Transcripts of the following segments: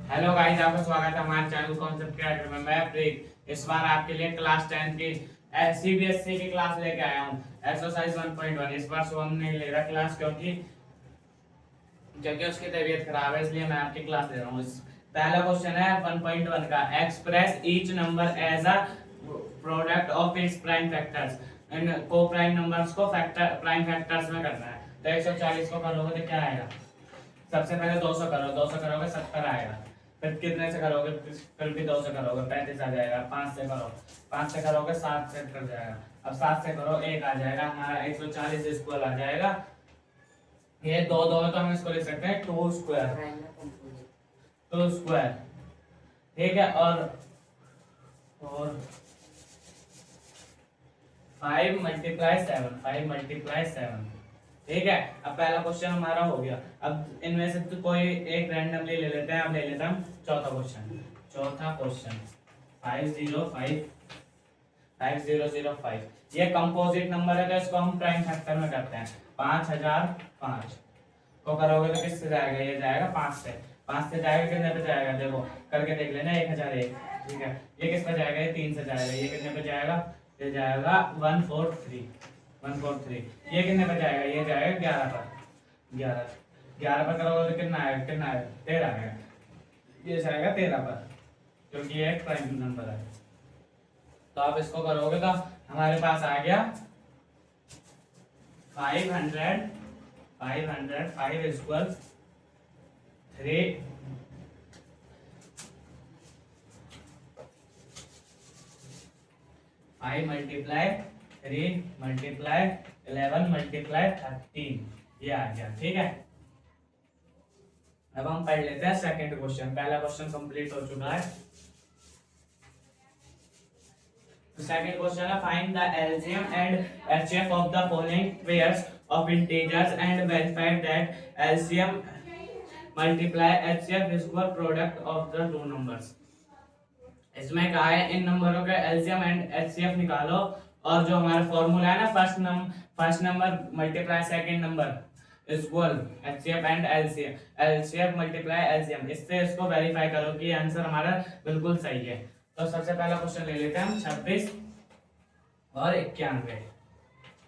Hello guys, आपका स्वागत है हमारे चैनल कॉन्सेप्ट क्रिएटर में। मैं प्रीत इस बार आपके लिए क्लास 10 की सीबीएसई की क्लास लेके आया हूँ। एक्सरसाइज 1.1 इस बार शुभम नहीं ले रहा क्लास, क्योंकि उसकी तबीयत खराब है, इसलिए मैं आपकी क्लास ले रहा हूँ। पहला क्वेश्चन है 1.1 का, express each number as a product of its prime factors. इन को प्राइम नंबर्स को फैक्टर प्राइम फैक्टर्स में करना है। तो 140 को करोगे तो क्या आएगा? सबसे पहले 200 करो, 200 करोगे 70 आएगा। फिर कितने से करोगे? फिर भी 2 से करोगे 35 आ जाएगा। 5 से करो, 5 से करोगे 7 से कट जाएगा। अब 7 से करो 1 आ जाएगा, हमारा 140 स्क्वायर आ जाएगा। ये दो दो है तो हम इसको लिख सकते हैं 2 स्क्वायर, 2 स्क्वायर। ठीक है, और 5 मल्टीप्लाई 7, 5 मल्टीप्लाई 7। ठीक है, अब पहला क्वेश्चन हमारा हो गया। अब इनमें से तो कोई एक रैंडमली ले लेते हैं। अब ले लेते हैं हम चौथा क्वेश्चन 505 5005। ये कंपोजिट नंबर है तो इसको हम प्राइम फैक्टर में करते हैं। 5005 को करोगे तो किससे जाएगा? ये जाएगा 5 से। 5 से जाएगा, कितने पे जाएगा देखो करके देख लेना, 1001। ठीक है, ये किस पे जाएगा? ये 3 से जाएगा। ये कितने पे जाएगा? ये जाएगा 143, 143। ये कितने पे जाएगा? ये जाएगा 11 पर। 11 पर करोगे तो कितना आएगा? 13 आएगा। ये जाएगा 13 पर, क्योंकि ये एक प्राइम नंबर है। तो आप इसको करोगे तो हमारे पास आ गया 500, 5 इक्वल 3 5 मल्टीप्लाई 3 मल्टीप्लाई 11 मल्टीप्लाई 13, ये आ गया। ठीक है, अब हम पढ़ लेते हैं सेकंड क्वेश्चन। पहला क्वेश्चन कंप्लीट हो चुका है। सेकंड क्वेश्चन है, find the LCM and HCF of the following pairs of integers and verify that LCM multiply HCF equal product of the two numbers. इसमें कहा है इन नंबरों का एलसीएम एंड एचसीएफ निकालो, और जो हमारा फॉर्मूला है ना, first number multiply second number equal HCF and LCM, LCF multiply LCM, इससे इसको वेरीफाई करो कि आंसर हमारा बिल्कुल सही है। तो सबसे पहला क्वेश्चन ले लेते हैं हम। 26 और 91,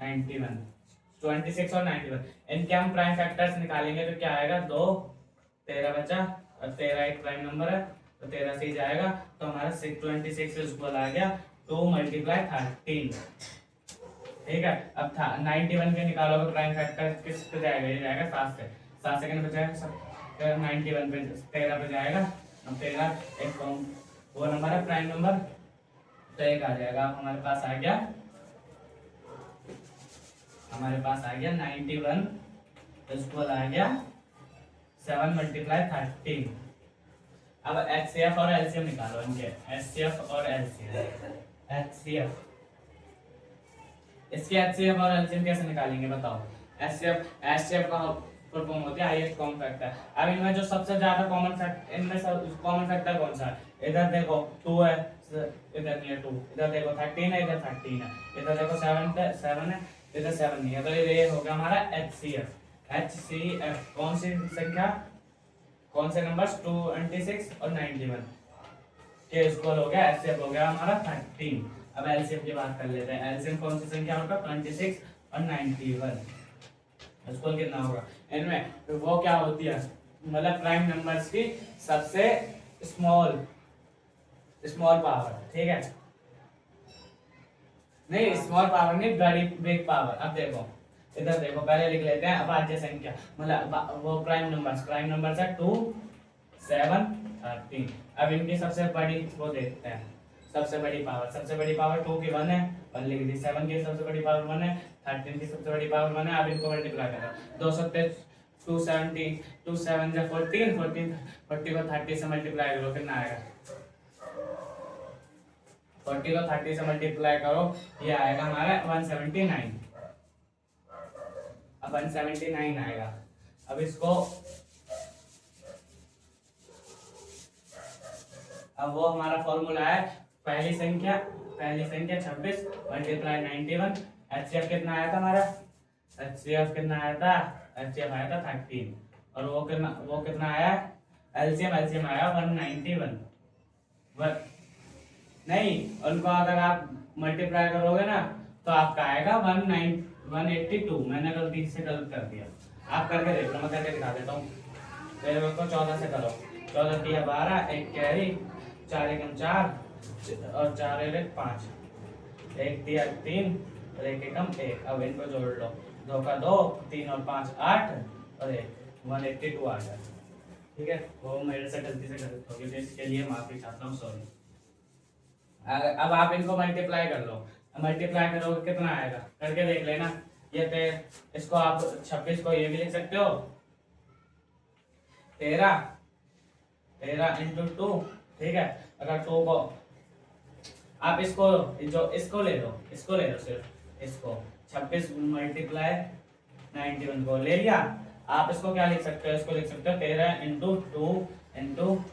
91, 26 और 91, इनके हम प्राइम फैक्टर्स निकालेंगे तो क्या आएगा? 2, 13 बचा, और 13 एक प्राइम नंबर है तो 13 से ही जाएगा। तो हमारा 26 इक्वल आ गया 2 मल्टीप्लाई 13। ठीक है, अब था 91 के निकालोगे प्राइम फैक्टर किस पे जाएगा? ये जाएगा 7 से। 7 से कितने पे जाएगा? 91 पे 13 पे जाएगा। अब 13 एक वो नंबर है प्राइम नंबर, तो एक आ जाएगा। अब हमारे पास आ गया 91 इक्वल आ गया 7 मल्टीप्लाई 13। अब एचसीएफ और एलसीएम निकालो इनके, एचसीएफ और एलसीएम। एचसीएफ, इसके एचसीएफ और एलसीएम कैसे निकालेंगे बताओ? एचसीएफ का फुल फॉर्म होती है हाईएस्ट कॉमन फैक्टर। अब इनमें जो सबसे ज्यादा कॉमन फैक्टर, इनमें सब कॉमन फैक्टर कौन सा है? इधर देखो 2 है, इधर नहीं है 2, इधर देखो 13 है, इधर 13 है, इधर देखो 7 है, इधर 7 नहीं है। तो ये हो गया हमारा एचसीएफ। एचसीएफ कौन सी संख्या, कौन से नंबर्स? 26 और 91 के इक्वल हो गया। एचसीएफ हो गया हमारा 13। अब एलसीएम की बात कर लेते हैं। एलसीएम कौन सी संख्या होगा? 26 और 91, इक्वल कितना होगा? इनमें तो वो क्या होती है, मतलब प्राइम नंबर्स की सबसे स्मॉल पावर। ठीक है, नहीं स्मॉल पावर नहीं, बड़ी बिग पावर। अब देखो इधर देखो, पहले लिख लेते हैं अभाज्य संख्या, मतलब वो प्राइम नंबर्स है 2, 7, 13। अब इनकी सबसे बड़ी वो देखते हैं, सबसे बड़ी पावर 2 की 1 है, 1 लिख दी। 7 की सबसे बड़ी पावर 1 है, 13 की सबसे बड़ी पावर 1 है। अब इनको मल्टीप्लाई करो, 270, 270, 2 7 जा 14, 40 को 30 से मल्टीप्लाई करो, कितना आएगा? 40 को 30 से मल्टीप्लाई करो, ये आएगा हमारा 179। अब 179 आएगा। अब इसको, अब वो हमारा फॉर्मूला है पहली संख्या 26 मल्टीप्लाई 91। एचसीएफ कितना आया था हमारा? एचसीएफ कितना आया था? एचसीएफ आया था 13। और वो कितना आया? एलसीएम एलसीएम आया 191 नहीं, उनको अगर आप मल्टीप्लाई करोगे ना तो आपका आएगा 182। मैंने गलती से गलत कर दिया, आप करके देख लो, मैं करके दिखा देता हूँ। पहले उसको 14 से करो, 14 तिया 12, एक कैरी, 4 एकम 4 और 4 एक 5, 1 तिया 3 और 1 एकम 1। अब इनको जोड़ लो, 2 का 2, 3 और 5 8 और 1 182 आ गया। ठीक है, वो मेरे से गलती से गलत हो गई, तो इसके लिए माफी चाहता हूँ, सॉरी। अब आप इनको मल्टीप्लाई कर लो, मल्टीप्लाई करोगे कितना आएगा करके देख लेना। ये इसको आप 26 को ये भी लिख सकते हो 13 इंटू 2। ठीक है, अगर 2 को आप इसको इसको ले लो सिर्फ इसको 26 मल्टीप्लाई 91 को ले लिया। आप इसको क्या लिख सकते हो, इसको लिख सकते हो 13 इंटू 2 इंटू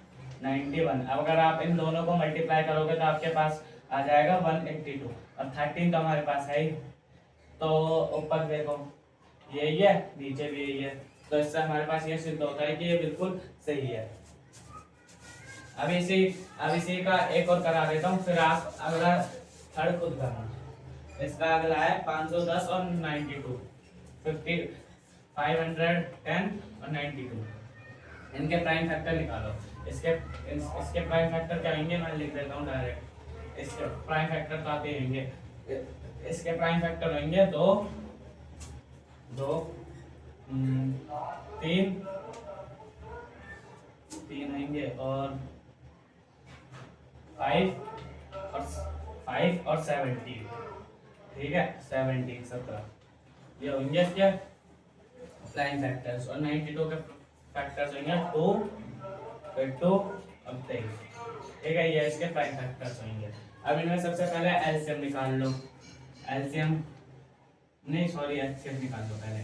91। अब अगर आप इन दोनों को मल्टीप्लाई करोगे तो आपके पास आ जाएगा 182 और 13 तो हमारे पास है ही, तो ऊपर देखो यही है, नीचे भी यही है, तो इससे हमारे पास ये सिद्ध होता है कि ये बिल्कुल सही है। अब इसी का एक और करा देता हूँ, फिर आप अगला थर्ड खुद करना। इसका अगला है 510 और 92, 510 और 92। इनके प्राइम फैक्टर निकालो। इसके प्राइम फैक्टर क्या होंगे, मैं लिख देता हूँ डायरेक्ट। इसके प्राइम फैक्टर तो आते होंगे, इसके प्राइम फैक्टर होंगे 2 2 3 होंगे और 5 और 17। ठीक है, 17 ये होंगे इसके प्राइम फैक्टर्स। और 92 के फैक्टर्स होंगे 2 फिर 2 और 23। ठीक है, ये इसके प्राइम फैक्टर्स होंगे। अब इनमें सबसे पहले एलसीएम निकाल लो। एलसीएम नहीं, सॉरी, एचसीएफ निकाल लो पहले।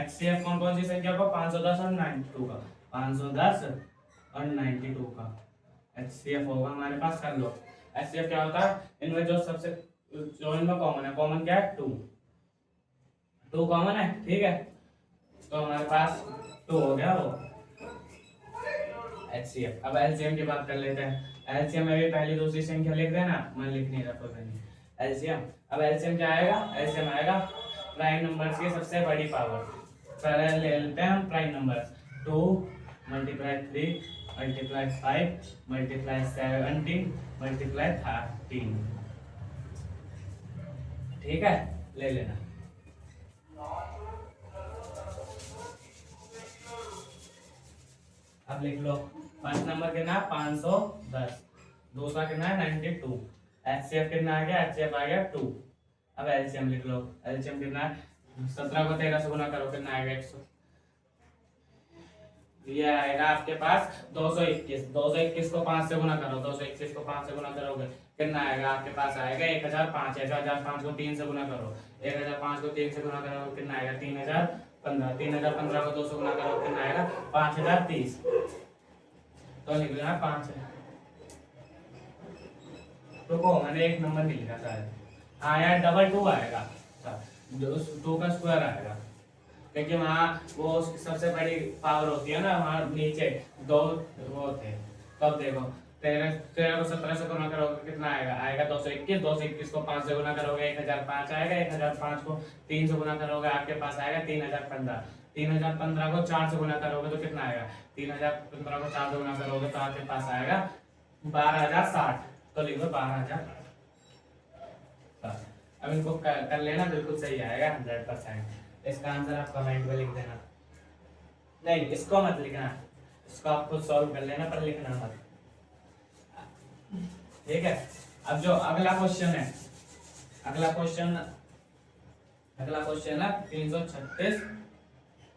एचसीएफ कौन सी संख्या को, 510 और 92 का, 510 और 92 का एचसीएफ होगा हमारे पास। कर लो। एचसीएफ क्या होता है, इनमें जो इनमें कॉमन है, कॉमन क्या है 2 कॉमन है। ठीक है, तो हमारे पास 2 हो गया वो एचसीएफ। अब एलसीएम की बात कर लेते हैं। एलसीएम में भी पहली दूसरी संख्या लिख देना, मैं लिख नहीं रहा कोई एलसीएम। अब एलसीएम क्या आएगा, एलसीएम आएगा प्राइम नंबर्स की सबसे बड़ी पावर। पहले ले लेते हैं हम prime numbers. 2 multiply 3 multiply 5 multiply 17 multiply 13। ठीक है, ले लेना। अब लिख लो, फर्स्ट नंबर कितना है 510, दूसरा कितना है 92, एचसीएफ कितना आ गया, एचसीएफ आ गया 2। अब एलसीएम लिख लो। एलसीएम कितना है, 17 को 13 से गुना करो कितना आएगा 100। ये आएगा आपके पास 221। 221 को 5 से गुना करो, 221 को 5 से गुना करोगे कितना आएगा आपके पास, आएगा 1005। 1005 को 3 से गुना करो, 1005 को 3 से गुना करो कितना आएगा 3015। 3015 को 2 से गुना करो कितना आएगा 5030। तो लिख लेना 5 है। रुको, मैंने एक नंबर नहीं लिखा शायद, हाँ यार 22 आएगा, 2 का स्क्वायर आएगा, क्योंकि वहाँ वो सबसे बड़ी पावर होती है ना, वहाँ नीचे 2 वो थे। तब देखो 13 को 17 से गुना करोगे कितना आएगा, आएगा 221। 221 को 5 से गुना करोगे 1005 आएगा। 1005 को 3 से गुना करोगे आपके पास आएगा 3015। 3015 को 4 से गुना करोगे तो कितना आएगा, 3015 को 4 से गुना करोगे तो आपके पास आएगा 12060। तो लिखो 12060। अब इनको कर लेना, बिल्कुल सही आएगा 100%। इसका आंसर आप कमेंट में लिख देना। नहीं, इसको मत लिखना, इसको आप खुद सॉल्व कर लेना, पर लिखना मत। ठीक है, अब जो अगला क्वेश्चन है, अगला क्वेश्चन है 336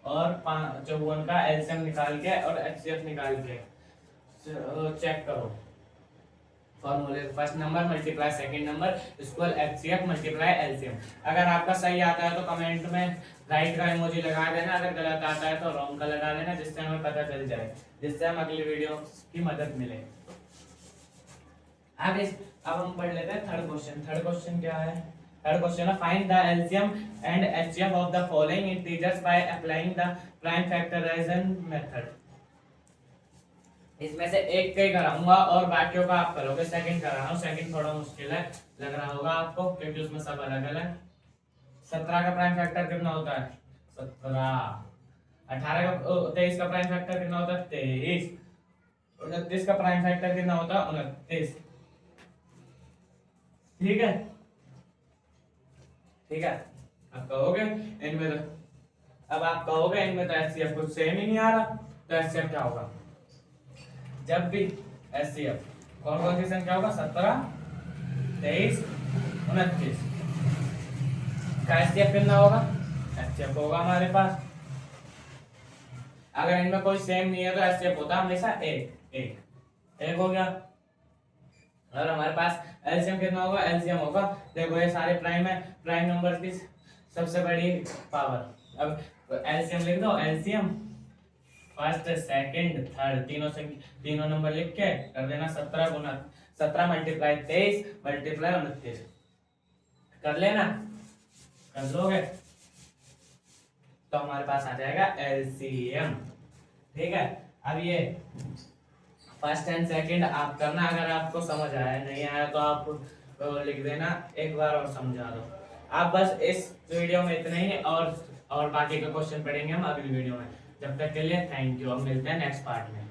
और 54 का एलसीएम निकाल के और एचसीएफ निकाल के चेक करो। फॉर्मूले, first number multiply second number equal HCF multiply LCM. अगर आपका सही आता है तो कमेंट में राइट का इमोजी लगा देना, अगर गलत आता है तो रॉन्ग का लगा देना, जिससे हमें पता चल जाए, जिससे हम अगली वीडियो की मदद मिले। अब हम पढ़ लेते हैं थर्ड क्वेश्चन। थर्ड क्वेश्चन क्या है, थर्ड क्वेश्चन है find the LCM and HCF of the following integers by applying the prime factorisation method. इसमें से एक का ही कराऊंगा और बाकियों का आप करोगे। सेकंड करा रहा हूँ, सेकंड थोड़ा मुश्किल है लग रहा होगा आपको क्योंकि उसमें सब अलग अलग। 17 का प्राइम फैक्टर कितना होता है 17। 18 का 23 का प्राइम फैक्टर कितना होता है 23। 29 का प्राइम फैक्टर कितना होता है 29। ठीक है, ठीक है। अब कहोगे इनमें अब आप कहोगे इनमें तो एचसीएफ कुछ सेम ही नहीं आ रहा, तो एचसीएफ क्या होगा। जब भी एचसीएफ कौन कौन सी संख्या होगा 17, 23, 29 का एचसीएफ कितना होगा। एचसीएफ होगा हमारे पास, अगर इनमें कोई सेम नहीं है तो एचसीएफ होता हमेशा एक एक एक हो गया। और हमारे पास एलसीएम कितना होगा, एलसीएम होगा देखो ये सारे प्राइम है, प्राइम नंबर की सबसे बड़ी पावर। अब एलसीएम लिख दो, एलसीएम फर्स्ट सेकंड थर्ड तीनों नंबर लिख के कर देना 17 गुना 17 मल्टीप्लाई 23 मल्टीप्लाई 29 कर लेना, कर लोगे तो हमारे पास आ जाएगा एलसीएम। ठीक है, अब ये फर्स्ट एंड सेकंड आप करना, अगर आपको समझ आया नहीं आया तो आप लिख देना एक बार और समझा दो। आप बस इस वीडियो में इतने ही और बाकी के क्वेश्चन पढ़ेंगे हम अगली वीडियो में। जब तक के लिए थैंक यू, अब मिलते हैं नेक्स्ट पार्ट में।